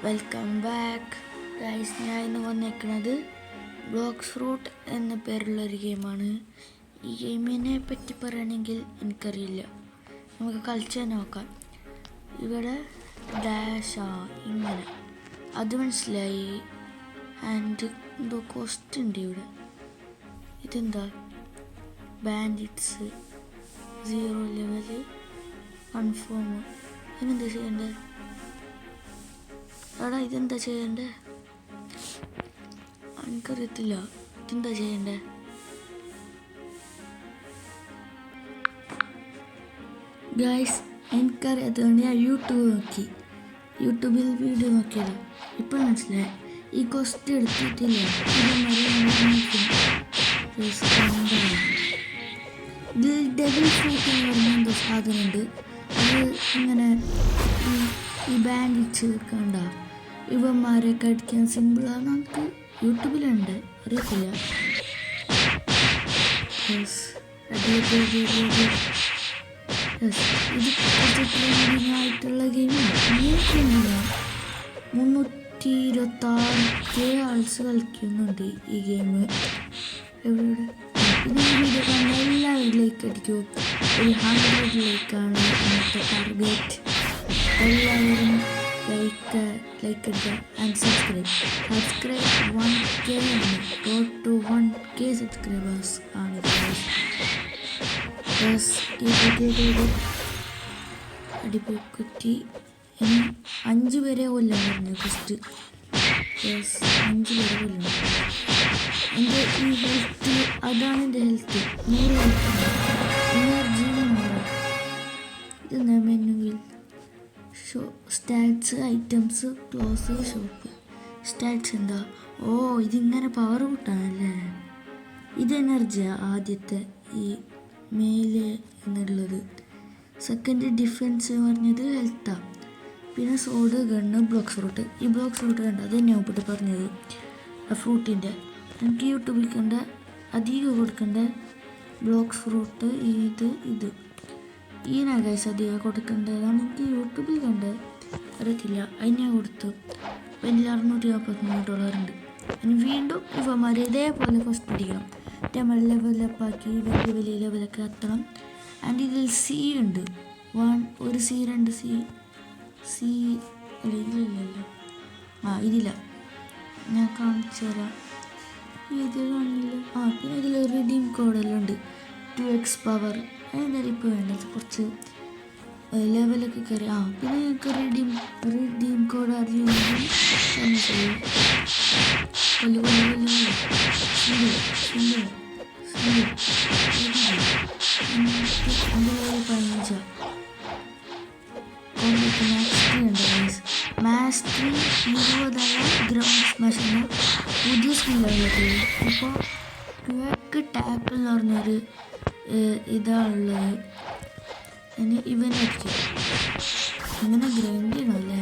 Welcome back guys. ഞാൻ ഇന്ന് വന്നേക്കുന്നത് ബ്ലോക്സ് ഫ്രൂട്ട് എന്ന പേരുള്ളൊരു ഗെയിമാണ്. ഈ ഗെയിമിനെ പറ്റി പറയുകയാണെങ്കിൽ എനിക്കറിയില്ല, നമുക്ക് കളിച്ച് നോക്കാം. ഇവിടെ ഡാഷാ ഇങ്ങനെ അത് മനസ്സിലായി. ആൻഡ് എന്തോ കോസ്റ്റ് ഉണ്ട് ഇവിടെ. ഇതെന്താ ബാൻഡിറ്റ്സ് 0 ലെവല് കൺഫേം. ഇതെന്താ ചെയ്യണ്ടേ? എടാ ഇതെന്താ ചെയ്യണ്ടേ? എനിക്കറിയത്തില്ല ഇതെന്താ ചെയ്യണ്ടേ. ഗൈസ്, എനിക്കറിയാത്തതുകൊണ്ട് ഞാൻ യൂട്യൂബിൽ വീഡിയോ നോക്കിയത്. ഇപ്പോൾ മനസ്സിലായി. ഈ കോസ്റ്റ് എടുത്തിട്ടില്ല. ഇതിൽ ഡബിൾ ഫ്രൂട്ട് എന്ന് പറഞ്ഞ എന്തോ സാധനമുണ്ട്. അത് ഇങ്ങനെ ഈ ബാൻഡിച്ച് കണ്ട ഇവന്മാരെ കടിക്കാൻ സിമ്പിളാണ്. നമുക്ക് യൂട്യൂബിലുണ്ട്, അറിയത്തില്ല. ഇത് കുറച്ച് ട്രെൻഡിങ് ആയിട്ടുള്ള ഗെയിമാണ്. 326 ആൾസ് കളിക്കുന്നുണ്ട് ഈ ഗെയിം. എവിടെ പിന്നെ ഈ വീഡിയോ കാണുന്ന എല്ലാവരും ലൈക്ക് അടിക്കൂ. ഒരു 100 ലൈക്കാണ് ഇന്നത്തെ ടാർഗറ്റ്. എല്ലാവരും ലൈക്ക് അടിക്കുക ആൻഡ് സബ്സ്ക്രൈബ് 1K ആണ്. റോഡ് ടു 1K സബ്സ്ക്രൈബേഴ്സ് ആണ്. അടിപൊളി. ഇനി 5 പേരെ കൊല്ലാൻ പറഞ്ഞു ഫസ്റ്റ്. 5 പേരെ കൊല്ലണം. എൻ്റെ ഈ ഹെൽത്ത്, അതാണ് എൻ്റെ ഹെൽത്ത്. 100 health, energy 100. ഇതെന്താ മെനുവിൽ stats, items, close, shop. Stats എന്താ? ഓ, ഇതിങ്ങനെ പവർ കൂട്ടാനല്ലേ. ഇത് എനർജിയാണ് ആദ്യത്തെ, ഈ മേലെ എന്നുള്ളത്. സെക്കൻഡ് ഡിഫെൻസ് പറഞ്ഞത് ഹെൽത്താണ്. പിന്നെ സോഡ്, ഗണ്ണ്, ബ്ലോക്സ് ഫ്രൂട്ട്. ഈ ബ്ലോക്സ് ഫ്രൂട്ട് കണ്ട അത് തന്നെ ഒപ്പിട്ട് പറഞ്ഞത് ഫ്രൂട്ടിൻ്റെ. എനിക്ക് യൂട്യൂബിൽ കണ്ട അധികം കൊടുക്കേണ്ട ബ്ലോക്സ് ഫ്രൂട്ട് ഇത് ഈ നഗൈസ് അധികം കൊടുക്കേണ്ടതാണ്. എനിക്ക് യൂട്യൂബിൽ കണ്ടത് അറിയത്തില്ല, അതിനെ കൊടുത്തു. വലിയ $643 ഉണ്ട്. ഇനി വീണ്ടും ഇവന്മാർ ഇതേപോലെ ഫസ്റ്റ് അടിക്കണം. നമ്മൾ ലെവലപ്പാക്കി വലിയ ലെവലൊക്കെ എത്തണം. ആൻഡ് ഇതിൽ സി ഉണ്ട്. ഒരു സി 2 സി അല്ല, ഇതിലില്ലല്ലോ. ഇതില്ല, ഞാൻ കാണിച്ചു തരാം. ഇത് കാണില്ല. പിന്നെ ഇതിൽ റിഡീം കോഡെല്ലാം ഉണ്ട്. 2x power. അതെന്തായാലും ഇപ്പോൾ വേണ്ടത് കുറച്ച് ലെവലൊക്കെ കയറി. പിന്നെ ഞങ്ങൾക്ക് റിഡീം കോഡ് അറിയുമെങ്കിൽ തന്നെ ചെയ്യും. മാസ്റ്ററി 20 ഗ്രൗണ്ട് സ്മാഷ് എന്ന പുതിയ സ്കില്ലാണ്. ഇപ്പോൾ ക്വിക്ക് ടാക്കിൾ എന്ന് പറഞ്ഞൊരു ഇതാണുള്ളത്. ഇനി ഇവനെ ഗ്രൈൻഡ് ചെയ്യണമല്ലേ.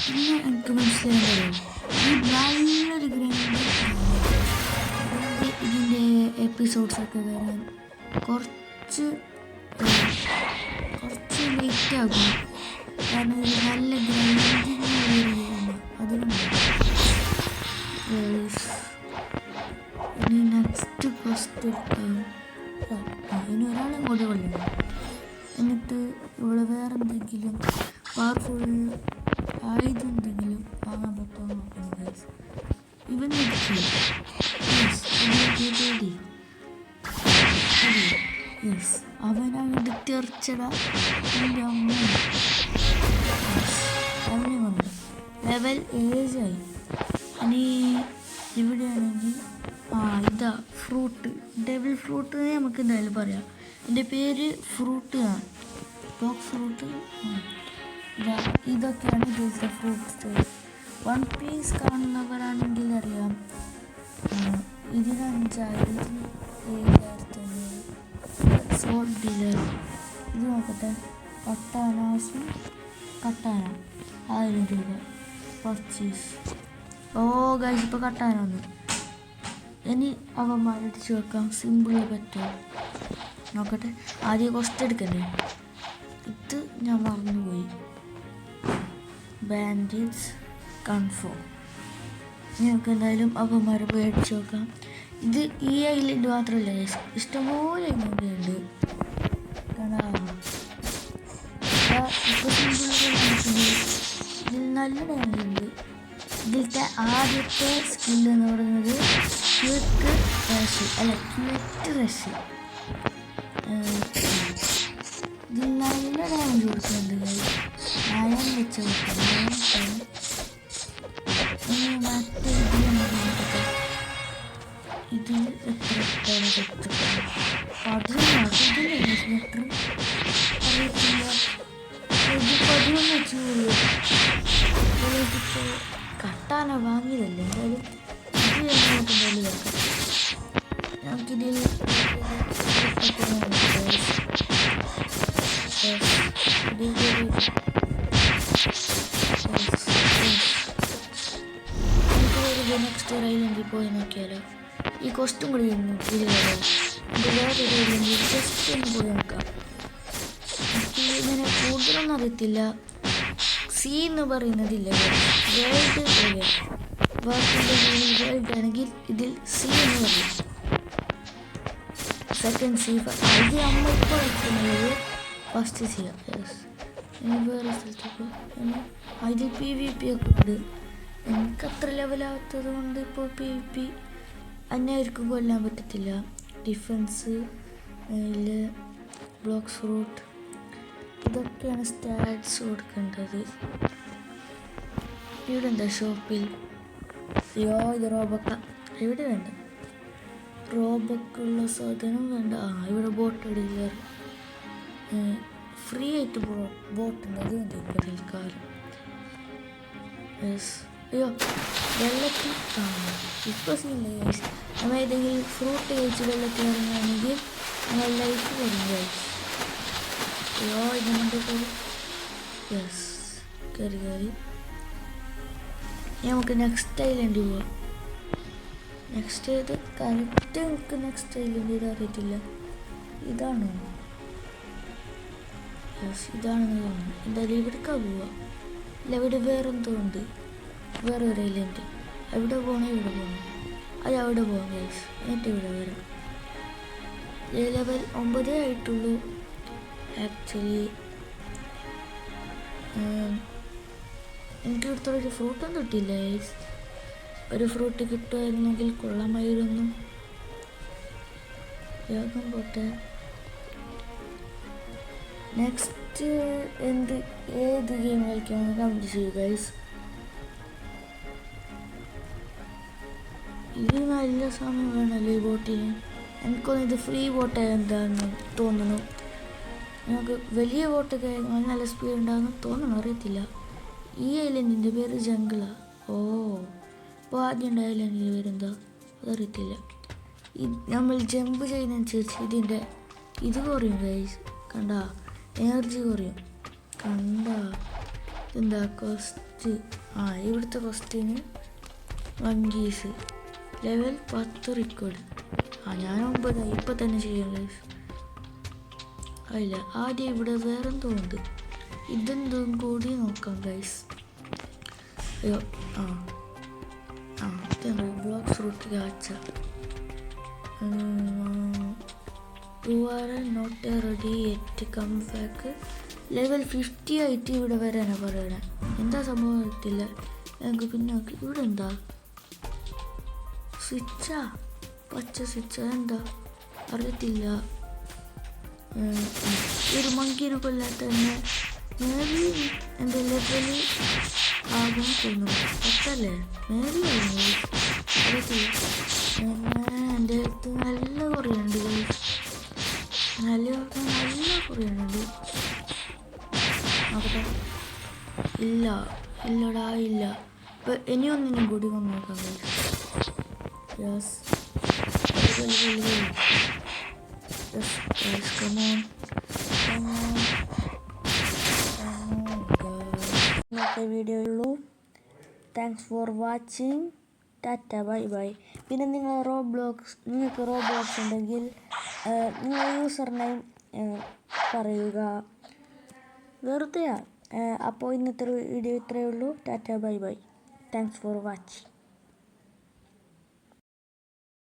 പിന്നെ എനിക്ക് മനസ്സിലായല്ലോ, ഈ നല്ലൊരു ഗ്രൈൻഡ്. ഇതിൻ്റെ എപ്പിസോഡ്സൊക്കെ വരാൻ കുറച്ച് ലേറ്റ് ആകും. കാരണം ഇത് നല്ല ഗ്രൈൻഡിങ് അതുകൊണ്ട്. ഇനി നെക്സ്റ്റ് ഫസ്റ്റ് എടുക്കാം. ഇനി ഒരാളെ കൂടെ കൊല്ലണം. എന്നിട്ട് ഇവിടെ വേറെ എന്തെങ്കിലും പവർഫുൾ ആയതെന്തെങ്കിലും വാങ്ങാൻ പറ്റുമോ നോക്കണം ഗൈസ്. ഇവന് അവനങ്ങോട്ട് തെറിച്ചട. അവനെ വന്നു ലെവൽ 7 ആയി. ഇനി ഇവിടെയാണെങ്കിൽ ഇതാ ഫ്രൂട്ട്, ഡബിൾ ഫ്രൂട്ട് നമുക്ക് എന്തായാലും പറയാം. എൻ്റെ പേര് ഫ്രൂട്ട് ആണ്, ബ്ലോക്സ് ഫ്രൂട്ട്. ഇതൊക്കെയാണ് ഇതിലത്തെ ഫ്രൂട്ട്സ്. 1 പീസ് കാണുന്നവരാണെങ്കിൽ അറിയാം. ഇതിന് 5,000, 7,500. സോൾട്ട് ഡീലർ ഇത് നോക്കട്ടെ. കട്ടാന 1000 രൂപ പർച്ചേസ്. ഗൈസ്, ഇപ്പോൾ കട്ടാന വന്നു. ഇനി അവന്മാരടിച്ച് വെക്കാം. സിമ്പിള് പറ്റുമോ നോക്കട്ടെ. ആദ്യം കോസ്റ്റ് എടുക്കണ്ടേ. ഇത് ഞാൻ മറന്നുപോയി. Bandage confirm. നിങ്ങൾക്ക് എന്തായാലും അവന്മാരെ പോയി അടിച്ചു നോക്കാം. ഇത് ഈ ഐലൻഡ് മാത്രമല്ല, ഇഷ്ടംപോലെ ഉണ്ട്. ഇപ്പോൾ ഇതിൽ നല്ല ഡാമേജ് ഉണ്ട്. ഇതിലത്തെ ആദ്യത്തെ സ്കില്ല് എന്ന് പറയുന്നത് ക്വിക്ക് റഷ്. ഇതിൽ നല്ല ഡാമേജ് കൊടുക്കുന്നുണ്ട്. നയം വെച്ച് മറ്റേ ഇതിൽ എത്ര കട്ടാന വാങ്ങിയതല്ലേ. എന്തായാലും ഇത് നോക്കാം. നമുക്കിതിൽ നെക്സ്റ്റ് ഒരു ഐലൻഡിൽ പോയി നോക്കിയാലോ. ഈ കോസ്റ്റും കൂടി വേറൊരു ഐലൻഡിൽ ജസ്റ്റ് ഒന്ന് പോയി നോക്കാം. ഇങ്ങനെ കൂടുതലൊന്നും അറിയത്തില്ല. സി എന്ന് പറയുന്നതില്ല, വേൾഡ് പോലെ വേൾഡ് ആണെങ്കിൽ ഇതിൽ സി എന്ന് പറയും. സെക്കൻഡ് സി ഇത് നമ്മൾ ഇപ്പോൾ വെക്കുന്നത് ഫസ്റ്റ് സി. ഇനി വേറെ സ്ഥലത്തേക്ക് അതിൽ PvP ഒക്കെ ഉണ്ട്. എനിക്കത്ര ലെവലാകാത്തത് കൊണ്ട് ഇപ്പോൾ PvP അന്നായിരിക്കും കൊല്ലാൻ പറ്റത്തില്ല. ഡിഫൻസ് ബ്ലോക്സ് ഫ്രൂട്ട് ഇതൊക്കെയാണ് സ്റ്റാറ്റ്സ് കൊടുക്കേണ്ടത്. ഇവിടെ എന്താ ഷോപ്പിൽ? ഇത് റോബക്ക. ഇവിടെ വേണ്ട, റോബക്കുള്ള സാധനം വേണ്ട. ഇവിടെ ബോട്ട് ഇടയിൽ ഫ്രീ ആയിട്ട് ബോട്ടുണ്ട്. അത് മതി ഇപ്പോൾ തൽക്കാലം. അയ്യോ വെള്ളത്തിൽ ഇപ്പോൾ സീനില്ല. നമ്മൾ ഏതെങ്കിലും ഫ്രൂട്ട് കഴിച്ച് വെള്ളത്തിൽ ഇറങ്ങുകയാണെങ്കിൽ നമ്മൾ ലൈഫ് വരും. അയ്യോ ഇതിൻ്റെ കയറി നമുക്ക് നെക്സ്റ്റ് ഐലൻഡ് പോവാം. നെക്സ്റ്റ് ഇത് കറക്റ്റ് നമുക്ക് നെക്സ്റ്റ് ഐലൻഡ് ഇത് അറിയത്തില്ല. ഇതാണോ? ഇതാണെന്ന് തോന്നുന്നു. എന്തായാലും ഇവിടേക്കാ പോവാം. ഇല്ല, ഇവിടെ വേറെന്തോ ഉണ്ട്, വേറെ ഒരു ഐലൻഡ്. എവിടെ പോകണം? ഇവിടെ പോകണം. അത് അവിടെ പോകാം ഗൈസ്. എന്നിട്ട് ഇവിടെ വരാം. ലെവൽ 9 ആയിട്ടുള്ളൂ ആക്ച്വലി. എനിക്ക് ഇവിടുത്തെ ഫ്രൂട്ടൊന്നും കിട്ടിയില്ല ഗൈസ്. ഒരു ഫ്രൂട്ട് കിട്ടുമായിരുന്നെങ്കിൽ കൊള്ളാമായിരുന്നു. വേഗം പോട്ടെ. നെക്സ്റ്റ് ഏത് ഗെയിം കളിക്കാമെന്ന് കമൻറ്റ് ചെയ്യുക ഗൈസ്. ഇത് നല്ല സമയം വേണമല്ലോ ഈ ബോട്ടിന്. എനിക്കൊന്നും ഇത് ഫ്രീ ബോട്ട് എന്താണെന്ന് തോന്നുന്നു. നമുക്ക് വലിയ ബോട്ടൊക്കെ നല്ല സ്പീഡ് ഉണ്ടാകുന്നു തോന്നുന്നു, അറിയത്തില്ല. ഈ ഐലൻഡിൻ്റെ പേര് ജംഗിളാണ്. അപ്പോൾ ആദ്യം ഉണ്ട് ഐലൻഡിൻ്റെ പേരെന്താ അതറിയത്തില്ല. നമ്മൾ ജമ്പ് ചെയ്യുന്നതനുസരിച്ച് ഇത് കുറയും ഗൈസ്. കണ്ട എനർജി കുറയും. കണ്ട എന്താ കോസ്റ്റ്? ഇവിടുത്തെ കോസ്റ്റിന് വങ്കീസ് ലെവൽ 10 റെക്കോർഡ്. ഞാൻ 9 ഇപ്പം തന്നെ ചെയ്യാം ഗൈസ്. അല്ല, ആദ്യം ഇവിടെ വേറെന്തോ ഉണ്ട്. ഇതെന്തും കൂടി നോക്കാം ഗൈസ്. അയ്യോ ബ്ലോക്ക് ഫ്രൂട്ട് കാച്ച. You are not ready yet, come back. Level 50 ആയിട്ട് ഇവിടെ വരാനാണ് പറയണേ. എന്താ സംഭവം അറിയത്തില്ല. ഞങ്ങൾക്ക് പിന്നെ നോക്കി. ഇവിടെ എന്താ സ്വിച്ചാ? പച്ച സ്വിച്ച് എന്താ അറിയത്തില്ല. ഒരു മങ്കിനെ കൊല്ലാത്ത തന്നെ മേബി എൻ്റെ ലെവൽ ആകും തോന്നുന്നു. പത്തല്ലേ മേബി ആയിരുന്നു, അറിയത്തില്ല. എൻ്റെ അടുത്ത് നല്ല കുറയുണ്ട്, നല്ല കുറയുന്നുണ്ട്. നോക്കട്ടെ. ഇല്ലടാ ഇല്ല. ഇപ്പം ഇനിയൊന്നിനും കൂടി വന്ന് നോക്കാം. Yes come on. ഇന്നത്തെ വീഡിയോ ഉള്ളൂ. Thanks for watching. Tata bye bye. പിന്നെ നിങ്ങൾക്ക് റോബ്ലോക്സ് ഉണ്ടെങ്കിൽ നിങ്ങളുടെ യൂസർ നെയിം പറയുക. വെറുതെയാണ്. അപ്പോൾ ഇന്നത്തെ വീഡിയോ ഇത്രയേ ഉള്ളൂ. Tata bye bye. Thanks for watching.